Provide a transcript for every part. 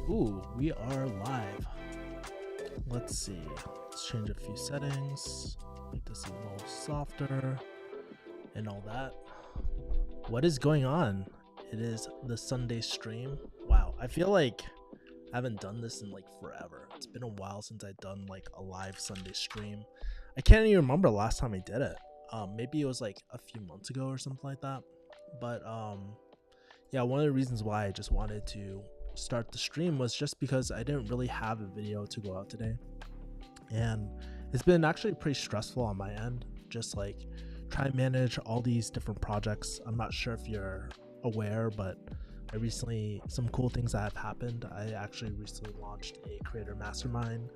Ooh, we are live. Let's see. Let's change a few settings. Make this a little softer and all that. What is going on? It is the Sunday stream. Wow, I feel like I haven't done this in like forever. It's been a while since I've done like a live Sunday stream. I can't even remember the last time I did it. Maybe it was like a few months ago or something like that. But yeah, one of the reasons why I just wanted to start the stream was just because I didn't really have a video to go out today, and it's been actually pretty stressful on my end, just like trying to manage all these different projects. I'm not sure if you're aware, but some cool things that have happened. I actually recently launched a creator mastermind,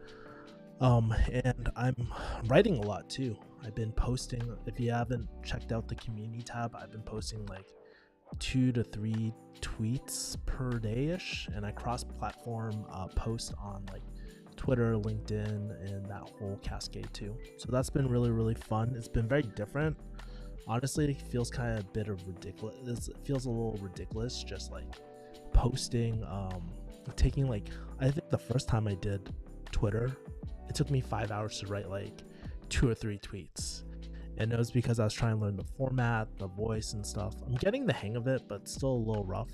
and I'm writing a lot too. I've been posting. If you haven't checked out the community tab, I've been posting like 2 to 3 tweets per day-ish, and I cross-platform post on like Twitter, LinkedIn, and that whole cascade too. So that's been really fun. It's been very different. Honestly, it feels kind of a bit of ridiculous. It feels a little ridiculous just like posting, taking like, I think the first time I did Twitter, it took me 5 hours to write like 2 or 3 tweets. And it was because I was trying to learn the format, the voice and stuff. I'm getting the hang of it, but still a little rough.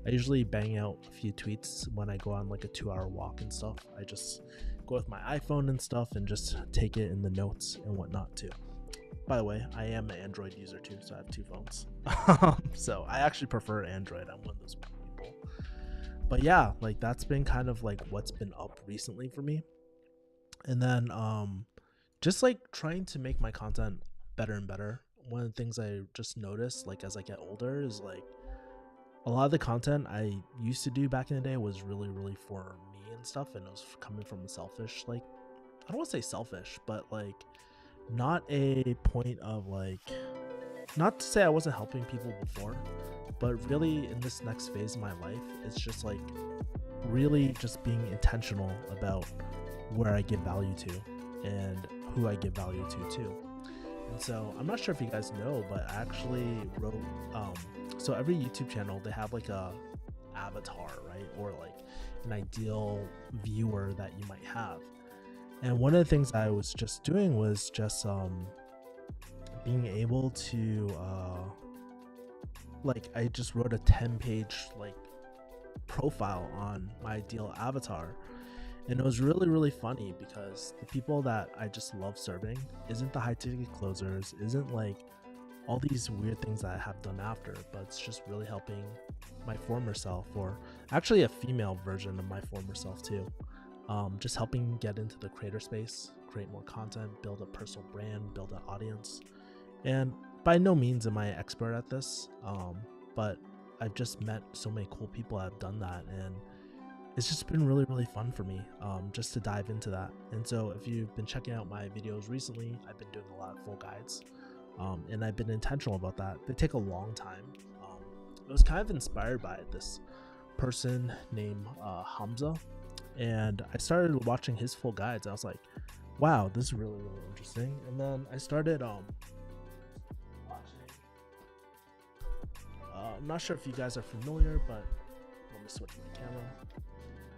I usually bang out a few tweets when I go on like a 2-hour walk and stuff. I just go with my iPhone and stuff and just take it in the notes and whatnot too. By the way, I am an Android user too, so I have 2 phones. So I actually prefer Android. I'm one of those people. But yeah, like that's been kind of like what's been up recently for me. And then just like trying to make my content better and better. One of the things I just noticed like as I get older is like a lot of the content I used to do back in the day was really for me and stuff, and it was coming from a selfish, like, I don't want to say selfish, but like not a point of like, not to say I wasn't helping people before, but really in this next phase of my life, it's just like really just being intentional about where I give value to and who I give value to too. And so I'm not sure if you guys know, but I actually wrote, so every YouTube channel, they have like a avatar, right? Or like an ideal viewer that you might have. And one of the things I was just doing was just being able to, like I just wrote a 10-page like profile on my ideal avatar. And it was really funny because the people that I just love serving isn't the high ticket closers, isn't like all these weird things that I have done after, but it's just really helping my former self, or actually a female version of my former self too. Just helping get into the creator space, create more content, build a personal brand, build an audience. And by no means am I an expert at this, but I've just met so many cool people that have done that, and it's just been really fun for me just to dive into that. And so if you've been checking out my videos recently, I've been doing a lot of full guides, and I've been intentional about that. They take a long time. It was kind of inspired by this person named Hamza, and I started watching his full guides. I was like, wow, this is really interesting. And then I started watching. I'm not sure if you guys are familiar, but let me switch my camera.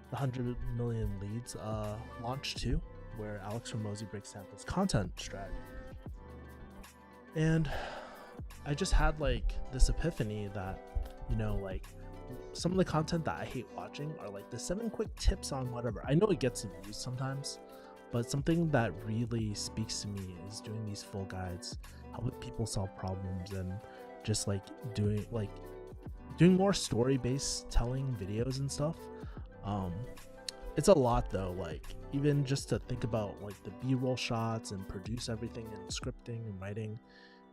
The 100 million leads launch too, where Alex Ramosi breaks down his content strategy. And I just had like this epiphany that, you know, like some of the content that I hate watching are like the 7 quick tips on whatever. I know it gets views sometimes, but something that really speaks to me is doing these full guides, helping people solve problems, and just like doing more story-based telling videos and stuff. It's a lot though, like even just to think about like the B-roll shots and produce everything and scripting and writing,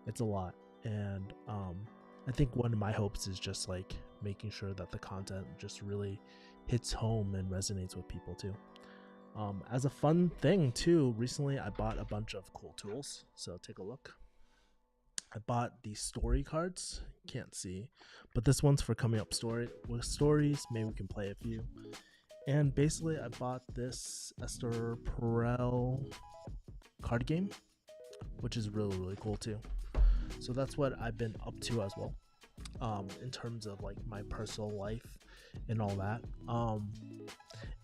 it's a lot. And I think one of my hopes is just like making sure that the content just really hits home and resonates with people too. As a fun thing too, recently I bought a bunch of cool tools, so take a look. I bought these story cards, can't see, but this one's for coming up with stories. Maybe we can play a few. And basically I bought this Esther Perel card game, which is really cool too. So that's what I've been up to as well. in terms of like my personal life and all that.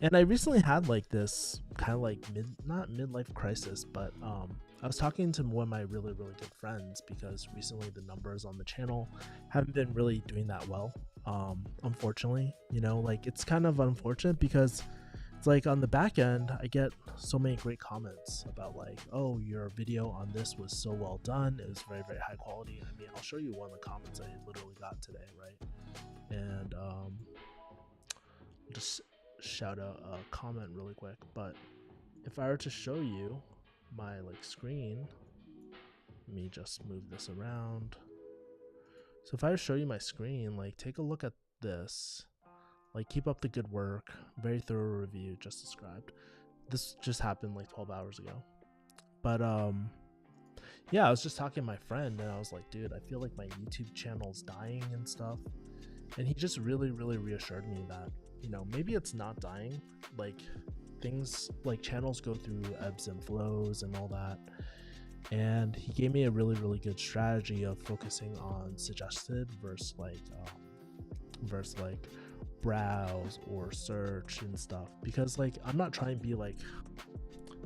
And I recently had like this kind of like not midlife crisis, but I was talking to one of my really good friends, because recently the numbers on the channel haven't been really doing that well. Unfortunately, you know, like it's kind of unfortunate, because it's like on the back end I get so many great comments about like, oh, your video on this was so well done, it was very high quality. I mean, I'll show you one of the comments I literally got today, right? And just shout out a comment really quick. But if I were to show you my like screen, let me just move this around. So if I were to show you my screen, like take a look at this, like keep up the good work, very thorough review just described. This just happened like 12 hours ago. But yeah, I was just talking to my friend and I was like, dude, I feel like my YouTube channel's dying and stuff. And he just really reassured me that, you know, maybe it's not dying. Like things, like channels go through ebbs and flows and all that. And he gave me a really good strategy of focusing on suggested versus like browse or search and stuff, because like I'm not trying to be like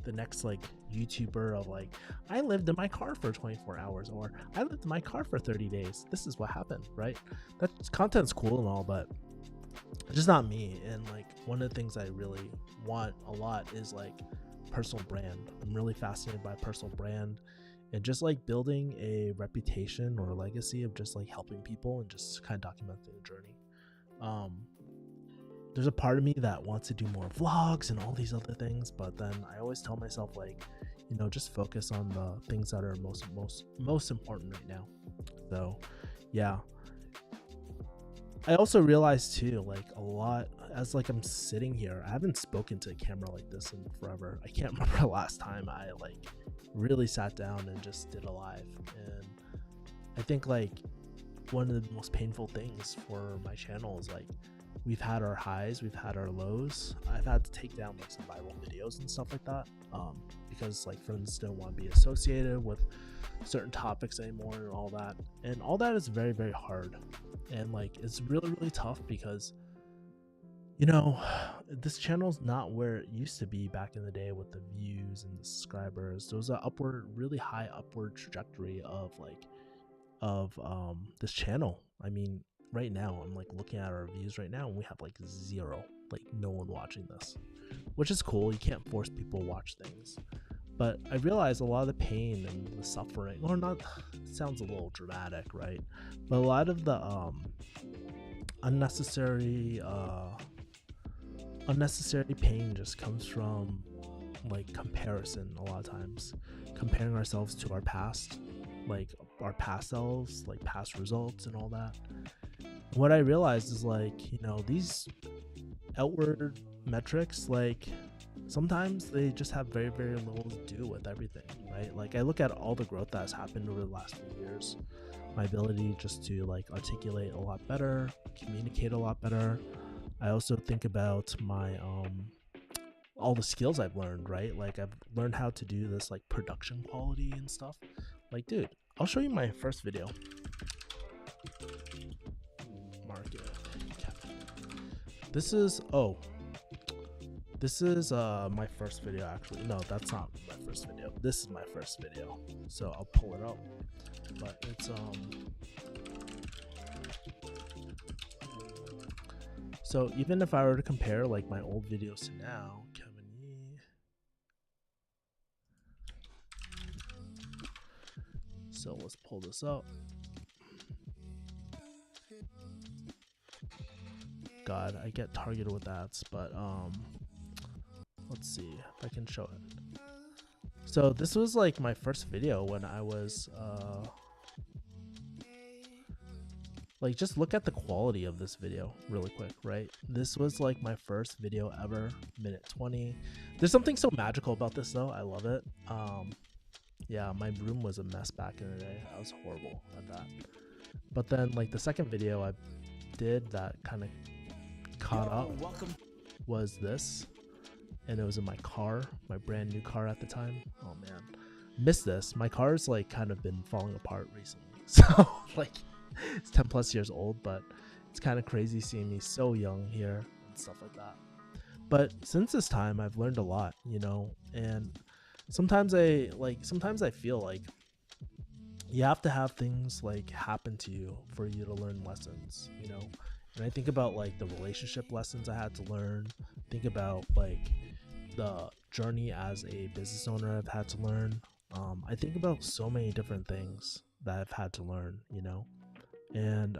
the next like YouTuber of like, I lived in my car for 24 hours or I lived in my car for 30 days. This is what happened, right? That content's cool and all, but it's just not me. And like one of the things I really want a lot is like personal brand. I'm really fascinated by personal brand and just like building a reputation or a legacy of just like helping people and just kind of documenting the journey. There's a part of me that wants to do more vlogs and all these other things, but then I always tell myself like, you know, just focus on the things that are most important right now. So yeah, I also realized too, like a lot as like I'm sitting here, I haven't spoken to a camera like this in forever. I can't remember the last time I like really sat down and just did a live. And I think like one of the most painful things for my channel is like, we've had our highs, we've had our lows. I've had to take down like some viral videos and stuff like that, because like friends don't want to be associated with certain topics anymore and all that. And all that is very hard. And like it's really tough because, you know, this channel's not where it used to be back in the day with the views and the subscribers. There was an really high upward trajectory of this channel. I mean, right now I'm like looking at our views right now and we have like 0, like no one watching this, which is cool. You can't force people to watch things, but I realize a lot of the pain and the suffering, or not, it sounds a little dramatic, right? But a lot of the unnecessary pain just comes from like comparison. A lot of times comparing ourselves to our past, like our past selves, like past results and all that. What I realized is like, you know, these outward metrics, like sometimes they just have very little to do with everything, right? Like I look at all the growth that has happened over the last few years, my ability just to like articulate a lot better, communicate a lot better. I also think about my all the skills I've learned, right? Like I've learned how to do this like production quality and stuff. Like, dude, I'll show you my first video. Market. This is my first video actually. No, that's not my first video. This is my first video. So I'll pull it up. But it's so even if I were to compare like my old videos to now, so let's pull this up. God, I get targeted with ads, but let's see if I can show it. So this was like my first video when I was like, just look at the quality of this video really quick, right? This was like my first video ever, minute 20. There's something so magical about this though. I love it. Yeah, my room was a mess back in the day. I was horrible at that. But then like the second video I did that kind of caught up was this, and it was in my car, my brand new car at the time. Oh man, missed this. My car's like kind of been falling apart recently, so like It's 10 plus years old, but it's kind of crazy seeing me so young here and stuff like that. But since this time, I've learned a lot, and sometimes I feel like you have to have things like happen to you for you to learn lessons. And I think about like the relationship lessons I had to learn, think about like the journey as a business owner I've had to learn. I think about so many different things that I've had to learn. And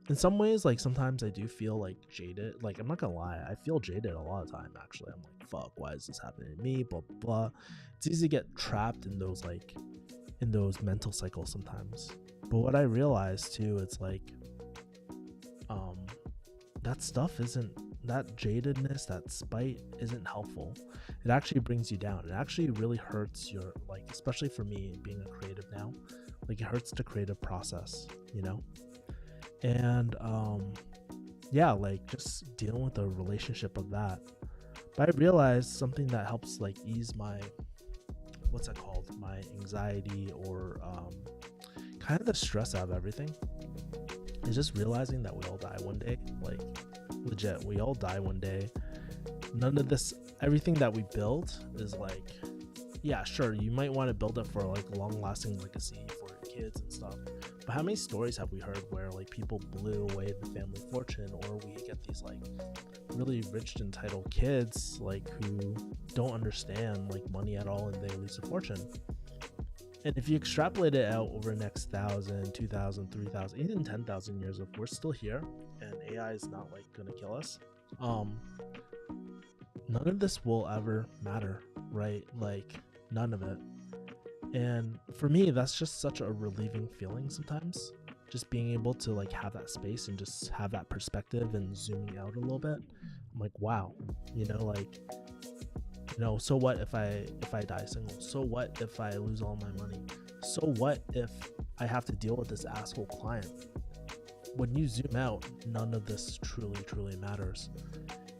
in some ways, like sometimes I do feel like jaded. Like, I'm not gonna lie, I feel jaded a lot of time actually. I'm like, fuck, why is this happening to me, blah blah blah. It's easy to get trapped in those mental cycles sometimes. But what I realized too, it's like that stuff isn't, that jadedness, that spite isn't helpful. It actually brings you down. It actually really hurts your, like, especially for me being a creative now, like it hurts the creative process. And yeah, like just dealing with the relationship of that. But I realized something that helps like ease my, what's that called, my anxiety, or kind of the stress out of everything, is just realizing that we all die one day. Like, legit, we all die one day. None of this, everything that we build is like, yeah, sure, you might want to build it for like a long lasting legacy for your kids and stuff, but how many stories have we heard where like people blew away the family fortune, or we get these like really rich entitled kids like who don't understand like money at all, and they lose a fortune. And if you extrapolate it out over the next 1,000, 2,000, 3,000, even 10,000 years, if we're still here and AI is not like gonna kill us, none of this will ever matter, right? Like, none of it. And for me, that's just such a relieving feeling sometimes, just being able to like have that space and just have that perspective and zooming out a little bit. I'm like, wow, so what if I die single? So what if I lose all my money? So what if I have to deal with this asshole client? When you zoom out, none of this truly matters.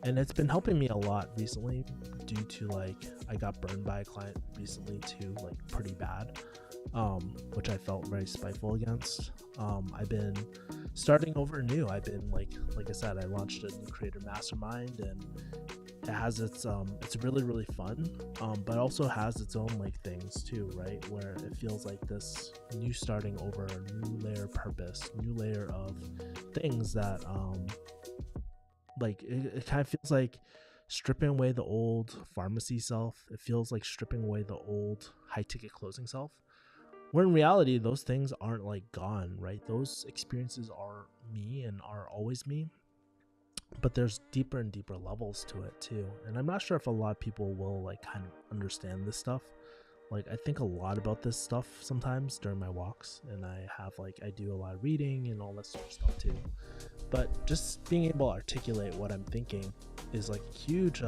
And it's been helping me a lot recently due to like, I got burned by a client recently too, like pretty bad, which I felt very spiteful against. I've been starting over new. I've been like I said, I launched a new creator mastermind, and it has its it's really fun, but also has its own like things too, right? Where it feels like this new starting over, a new layer of purpose, new layer of things that like it kind of feels like stripping away the old pharmacy self. It feels like stripping away the old high ticket closing self, where in reality those things aren't like gone, right? Those experiences are me and are always me, but there's deeper and deeper levels to it too. And I'm not sure if a lot of people will like kind of understand this stuff. Like, I think a lot about this stuff sometimes during my walks, and I do a lot of reading and all that sort of stuff too. But just being able to articulate what I'm thinking is like huge.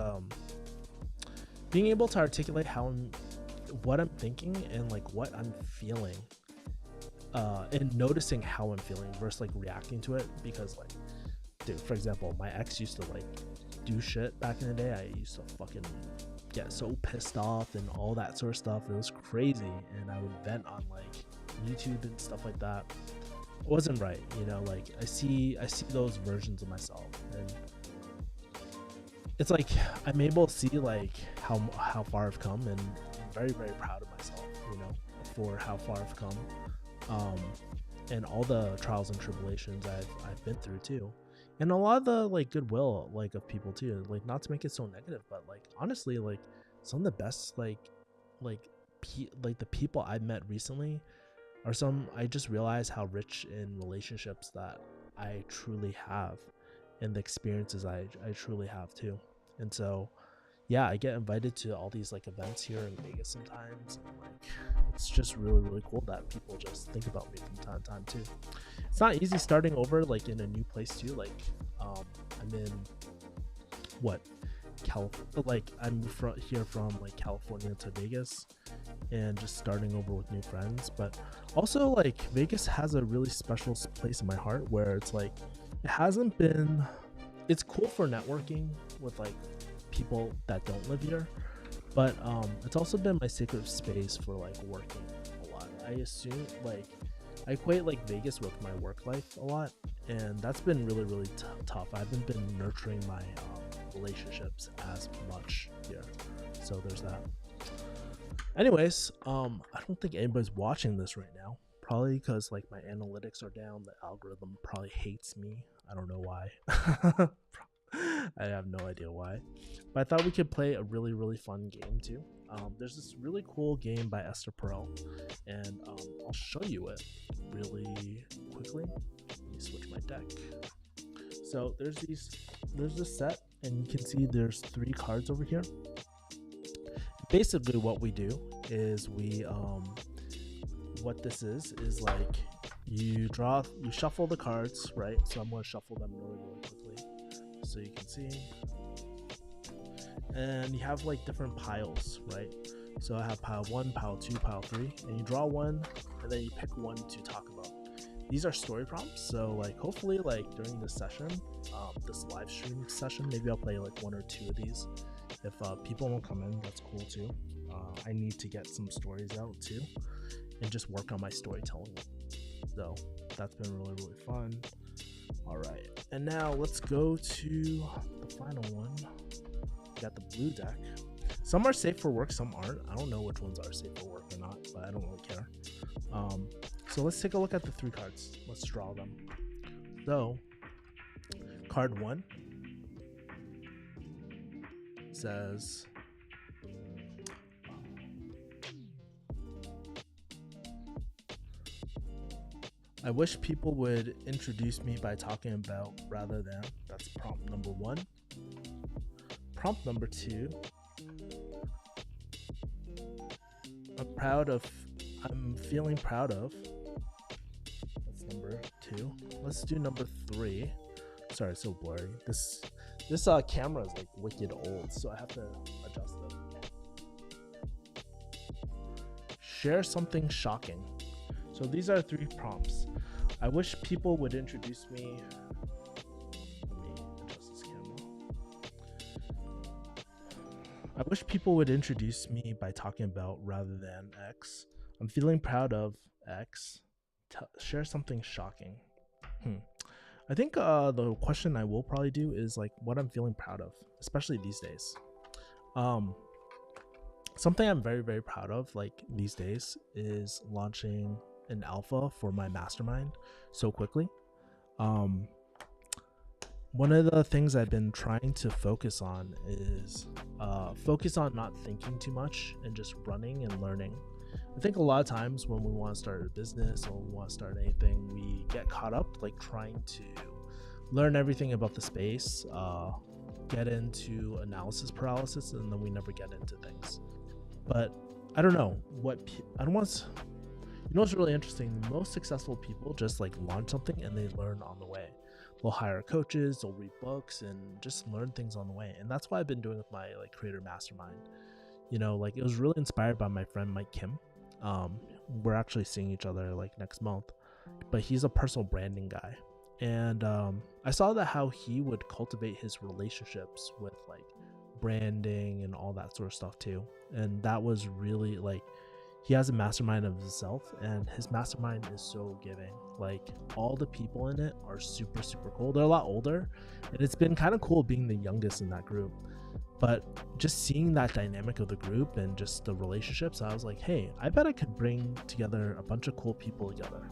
Being able to articulate what I'm thinking and like what I'm feeling, and noticing how I'm feeling versus like reacting to it. Because like, dude, for example, my ex used to like do shit back in the day. I used to fucking get so pissed off and all that sort of stuff. It was crazy, and I would vent on like YouTube and stuff like that. It wasn't right, like I see those versions of myself, and it's like I'm able to see like how far I've come, and I'm very proud of myself, for how far I've come, and all the trials and tribulations I've been through too. And a lot of the like goodwill like of people too, like not to make it so negative, but like honestly, like some of the best like the people I've met recently are some, I just realized how rich in relationships that I truly have, and the experiences I truly have too. And so yeah, I get invited to all these like events here in Vegas sometimes, and like it's just really cool that people just think about me from time to time too. It's not easy starting over like in a new place too. Like I'm in I moved from like California to Vegas, and just starting over with new friends. But also like Vegas has a really special place in my heart, where it's like it's cool for networking with like people that don't live here, but it's also been my sacred space for like working a lot. I assume like I equate like Vegas with my work life a lot, and that's been really tough. I haven't been nurturing my relationships as much here, so there's that. Anyways, I don't think anybody's watching this right now. Probably because like my analytics are down. The algorithm probably hates me. I don't know why. I have no idea why. But I thought we could play a really fun game too. There's this really cool game by Esther Perel, and I'll show you it really quickly. Let me switch my deck. So there's this set, and you can see there's 3 cards over here. Basically what we do is what this is like you shuffle the cards, right? So I'm going to shuffle them really quickly so you can see, and you have like different piles, right? So I have pile 1, pile 2, pile 3, and you draw one, and then you pick one to talk about. These are story prompts, so like hopefully like during this session, this live stream session, maybe I'll play like 1 or 2 of these. If people don't come in, that's cool too. I need to get some stories out too and just work on my storytelling. So that's been really fun. All right, and now let's go to the final one. We got the blue deck. Some are safe for work, some aren't. I don't know which ones are safe for work or not, but I don't really care. So let's take a look at the 3 cards. Let's draw them. So card 1 says I wish people would introduce me by talking about rather than. That's prompt number 1. Prompt number 2, I'm feeling proud of. That's number 2. Let's do number 3. Sorry, it's so blurry. This camera is like wicked old, so I have to adjust it. Share something shocking. So these are 3 prompts. I wish people would introduce me. Let me adjust this camera. I wish people would introduce me by talking about rather than X. I'm feeling proud of X. Share something shocking. I think the question I will probably do is like what I'm feeling proud of, especially these days. Something I'm very proud of like these days is launching an alpha for my mastermind so quickly. One of the things I've been trying to focus on is focus on not thinking too much and just running and learning. I think a lot of times when we want to start a business or we want to start anything, we get caught up like trying to learn everything about the space, get into analysis paralysis, and then we never get into things. But I don't know you know what's really interesting? Most successful people just like launch something and they learn on the way. They'll hire coaches, they'll read books, and just learn things on the way. And that's what I've been doing with my like creator mastermind. You know, like it was really inspired by my friend Mike Kim. We're actually seeing each other like next month, but he's a personal branding guy. And I saw that how he would cultivate his relationships with like branding and all that sort of stuff too. And that was really like, he has a mastermind of himself, and his mastermind is so giving. Like all the people in it are super cool. They're a lot older, and it's been kind of cool being the youngest in that group. But just seeing that dynamic of the group and just the relationships, I was like, hey, I bet I could bring together a bunch of cool people together.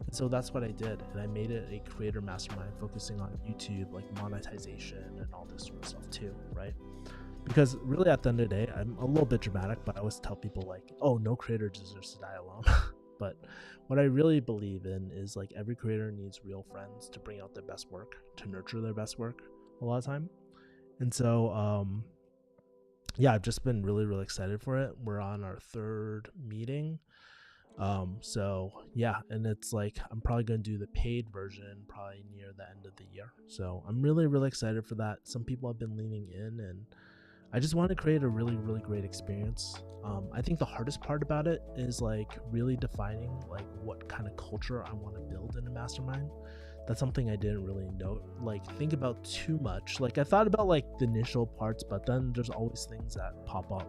And so that's what I did, and I made it a creator mastermind focusing on YouTube, like monetization and all this sort of stuff too, right? Because really at the end of the day, I'm a little bit dramatic, but I always tell people like, oh, no creator deserves to die alone. But what I really believe in is like every creator needs real friends to bring out their best work, to nurture their best work a lot of time. And so, yeah, I've just been really excited for it. We're on our 3rd meeting. So yeah, and it's like, I'm probably going to do the paid version probably near the end of the year. So I'm really excited for that. Some people have been leaning in, and I just want to create a really great experience. I think the hardest part about it is like really defining like what kind of culture I want to build in a mastermind. That's something I didn't really know, like think about too much. Like I thought about like the initial parts, but then there's always things that pop up.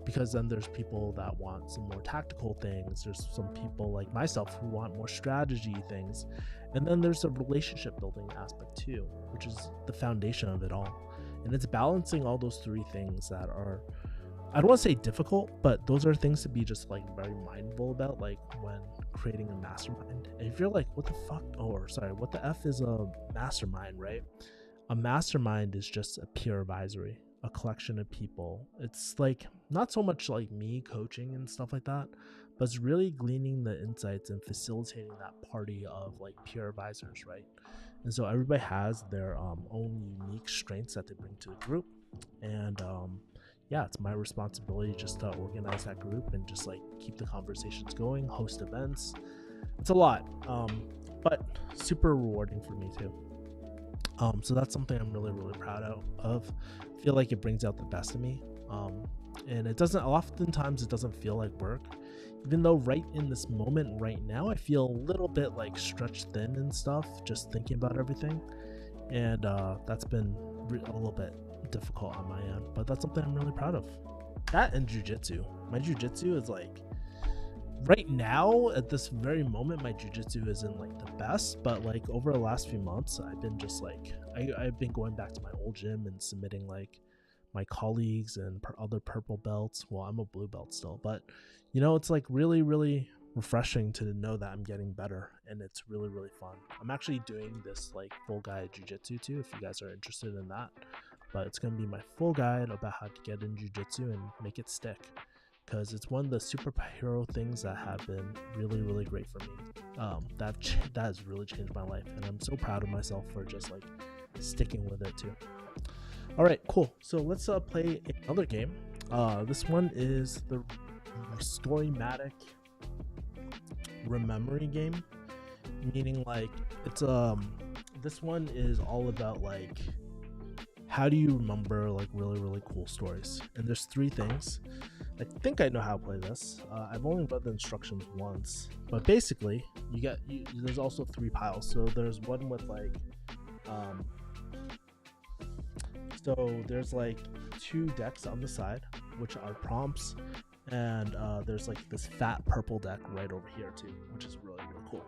because then there's people that want some more tactical things. There's some people like myself who want more strategy things. And then there's a relationship building aspect too, which is the foundation of it all. And it's balancing all those three things that are, I don't want to say difficult, but those are things to be just like very mindful about, like when creating a mastermind. And if you're like, what the fuck, what the F is a mastermind, right? A mastermind is just a peer advisory, a collection of people. It's like not so much like me coaching and stuff like that, but it's really gleaning the insights and facilitating that party of like peer advisors, right? And so everybody has their own unique strengths that they bring to the group. And yeah, it's my responsibility just to organize that group and just like keep the conversations going, host events. It's a lot, but super rewarding for me too. So that's something I'm really, really proud of. I feel like it brings out the best of me. And oftentimes it doesn't feel like work, even though right in this moment right now, I feel a little bit like stretched thin and stuff, just thinking about everything. And that's been a little bit difficult on my end, but that's something I'm really proud of. That and jujitsu. My jujitsu is like, right now at this very moment, my jujitsu isn't like the best, but like over the last few months, I've been just like, I've been going back to my old gym and submitting like my colleagues and other purple belts. Well, I'm a blue belt still, but you know, it's like really, really refreshing to know that I'm getting better, and it's really, really fun. I'm actually doing this like full guide jujitsu too, if you guys are interested in that. But it's going to be my full guide about how to get in jiu-jitsu and make it stick, because it's one of the superhero things that have been really, really great for me. That has really changed my life, and I'm so proud of myself for just like sticking with it too. All right, cool. So let's play another game. This one is the Storymatic Rememory game, meaning like it's this one is all about like, how do you remember like really, really cool stories? And there's three things. I think I know how to play this. I've only read the instructions once, but basically there's also three piles. So there's one with like, so there's like two decks on the side, which are prompts. And there's like this fat purple deck right over here too, which is really, really cool.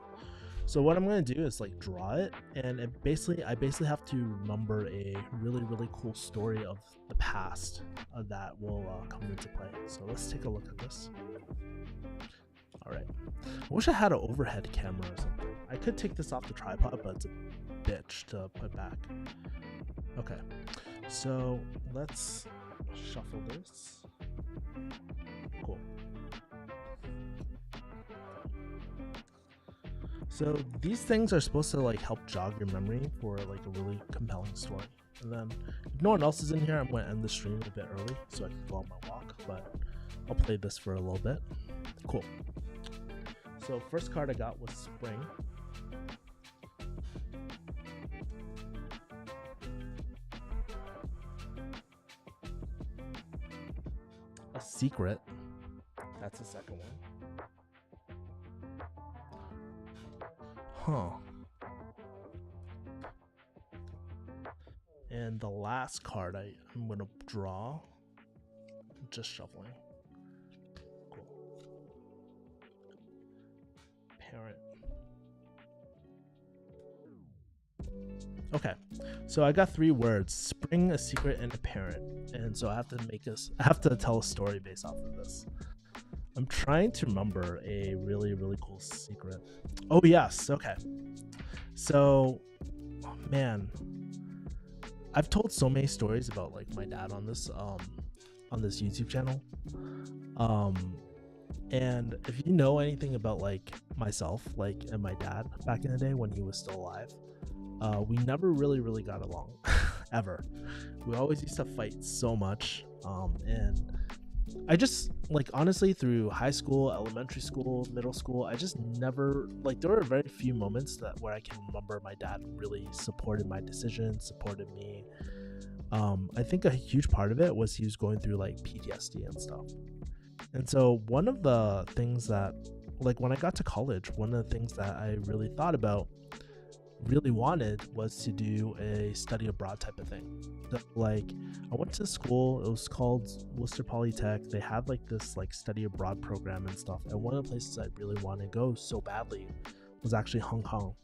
So what I'm going to do is like draw it, and I basically have to remember a really, really cool story of the past that will come into play. So let's take a look at this. All right. I wish I had an overhead camera or something. I could take this off the tripod, but it's a bitch to put back. Okay. So let's shuffle this. Cool. So these things are supposed to like help jog your memory for like a really compelling story. And then if no one else is in here, I'm going to end the stream a bit early so I can go on my walk, but I'll play this for a little bit. Cool. So first card I got was Spring. A Secret. That's the second one. Huh. And the last card I'm going to draw, just shuffling. Cool. Parent. Okay, so I got three words: Spring, a secret, and a parent. And so I have to tell a story based off of this. I'm trying to remember a really, really cool secret. Oh yes, okay. So, man, I've told so many stories about like my dad on this YouTube channel. And if you know anything about like myself, like and my dad back in the day when he was still alive, we never really got along ever. We always used to fight so much, and I just like honestly through high school, elementary school, middle school, I just never like there were very few moments where I can remember my dad really supported my decisions, supported me. I think a huge part of it was he was going through like PTSD and stuff. And so one of the things that like when I got to college, one of the things that I really thought about really wanted was to do a study abroad type of thing. So, like, I went to school. It was called Worcester Polytech. They had like this like study abroad program and stuff. And one of the places I really wanted to go so badly was actually Hong Kong.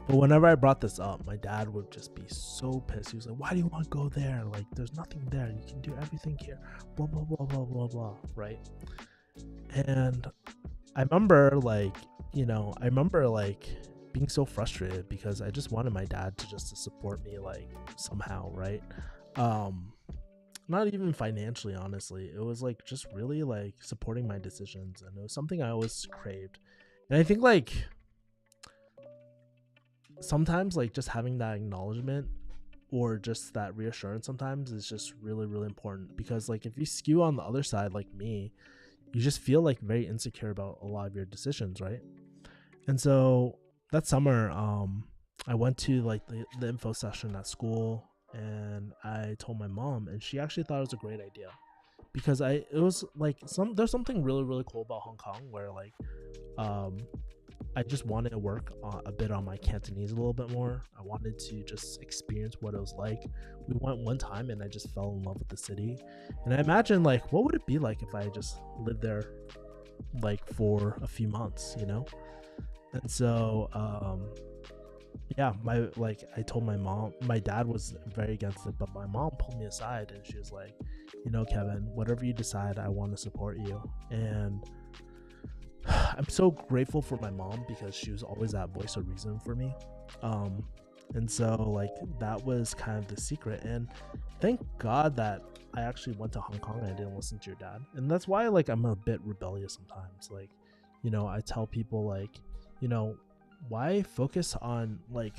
But whenever I brought this up, my dad would just be so pissed. He was like, "Why do you want to go there? Like, there's nothing there. You can do everything here. Blah blah blah blah blah blah." Right? And I remember like, being so frustrated because I just wanted my dad to support me like somehow, right? Not even financially, honestly. It was like just really like supporting my decisions, and it was something I always craved. And I think like sometimes like just having that acknowledgement or just that reassurance sometimes is just really really important, because like if you skew on the other side like me, you just feel like very insecure about a lot of your decisions, right? And so that summer, I went to like the info session at school, and I told my mom, and she actually thought it was a great idea, because it was like there's something really really cool about Hong Kong where like um I just wanted to work a bit on my Cantonese a little bit more. I wanted to just experience what it was like. We went one time and I just fell in love with the city. And I imagine like what would it be like if I just lived there like for a few months, you know? And so yeah, I told my mom, my dad was very against it, but my mom pulled me aside and she was like, Kevin, whatever you decide, I want to support you. And I'm so grateful for my mom because she was always that voice of reason for me. And so like that was kind of the secret. And thank God that I actually went to Hong Kong and I didn't listen to your dad. And that's why like I'm a bit rebellious sometimes. Like, I tell people like, why focus on like,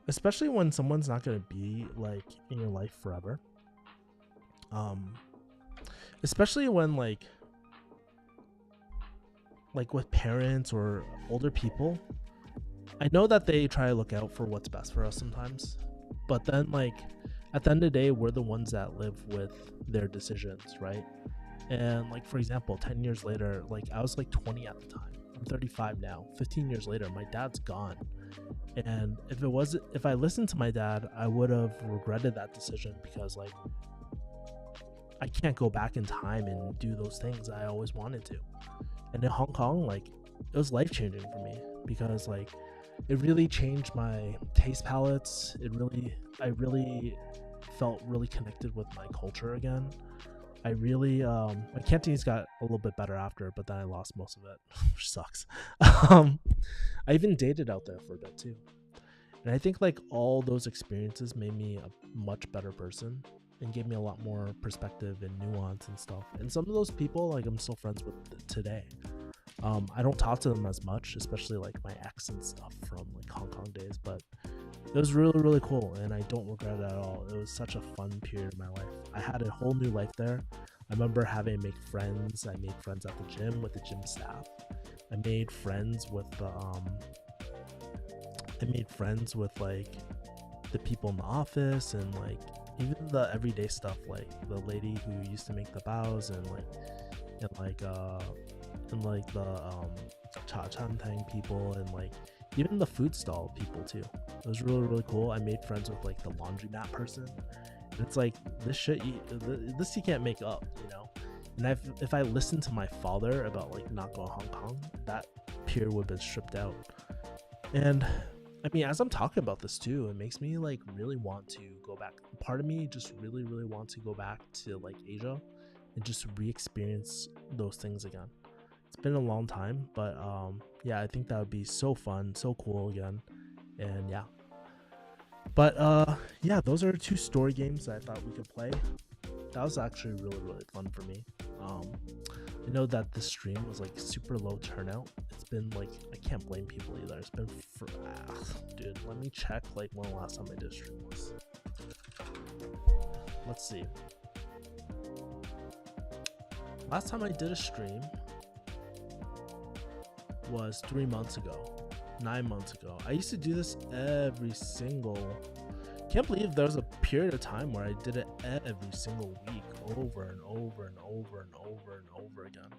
especially when someone's not going to be like in your life forever. Especially when like with parents or older people, I know that they try to look out for what's best for us sometimes, but then like at the end of the day, we're the ones that live with their decisions, right? And like for example, 10 years later, like I was like 20 at the time, I'm 35 now. 15 years later, my dad's gone, and if I listened to my dad, I would have regretted that decision, because like I can't go back in time and do those things I always wanted to. And in Hong Kong, like it was life changing for me, because like it really changed my taste palettes. I really felt really connected with my culture again. I really my Cantonese got a little bit better after, but then I lost most of it, which sucks. I even dated out there for a bit too. And I think like all those experiences made me a much better person and gave me a lot more perspective and nuance and stuff. And some of those people like I'm still friends with today. I don't talk to them as much, especially like my ex and stuff from like Hong Kong days, but it was really really cool and I don't regret it at all. It was such a fun period of my life. I had a whole new life there. I remember having to make friends. I made friends at the gym with the gym staff. I made friends with like the people in the office, and like even the everyday stuff, like the lady who used to make the bows, and the cha chan tang people, and like even the food stall people too. It was really really cool. I made friends with like the laundromat person. And it's like this shit this you can't make up, and if I listened to my father about like not going to Hong Kong, that period would have been stripped out. And I mean, as I'm talking about this too, it makes me like really want to go back. Part of me just really really wants to go back to like Asia and just re-experience those things again. It's been a long time, but yeah, I think that would be so fun, so cool again. And yeah, but yeah, those are two story games that I thought we could play. That was actually really really fun for me. I know that this stream was like super low turnout. It's been like, I can't blame people either. It's been dude, let me check like when the last time I did a stream was. Let's see. Last time I did a stream was 3 months ago, 9 months ago. I used to do this every single, can't believe there was a period of time where I did it every single week, over and over and over and over and over again.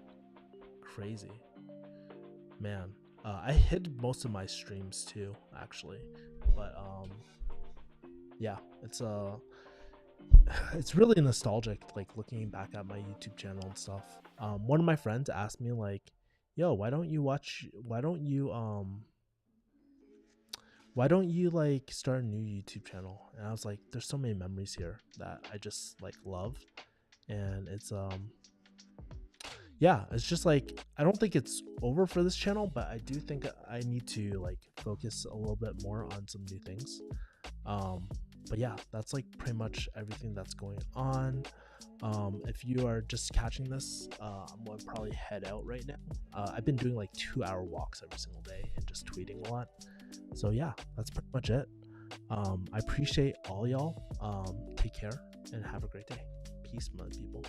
Crazy, man. I hid most of my streams too, actually, but yeah, it's really nostalgic, like looking back at my YouTube channel and stuff. One of my friends asked me like, "Yo, why don't you like start a new YouTube channel?" And I was like, "There's so many memories here that I just like love, and it's just like I don't think it's over for this channel, but I do think I need to like focus a little bit more on some new things." But yeah, that's like pretty much everything that's going on. If you are just catching this, I'm gonna probably head out right now. I've been doing like 2-hour walks every single day and just tweeting a lot. So yeah, that's pretty much it. I appreciate all y'all. Take care and have a great day. Peace, my people.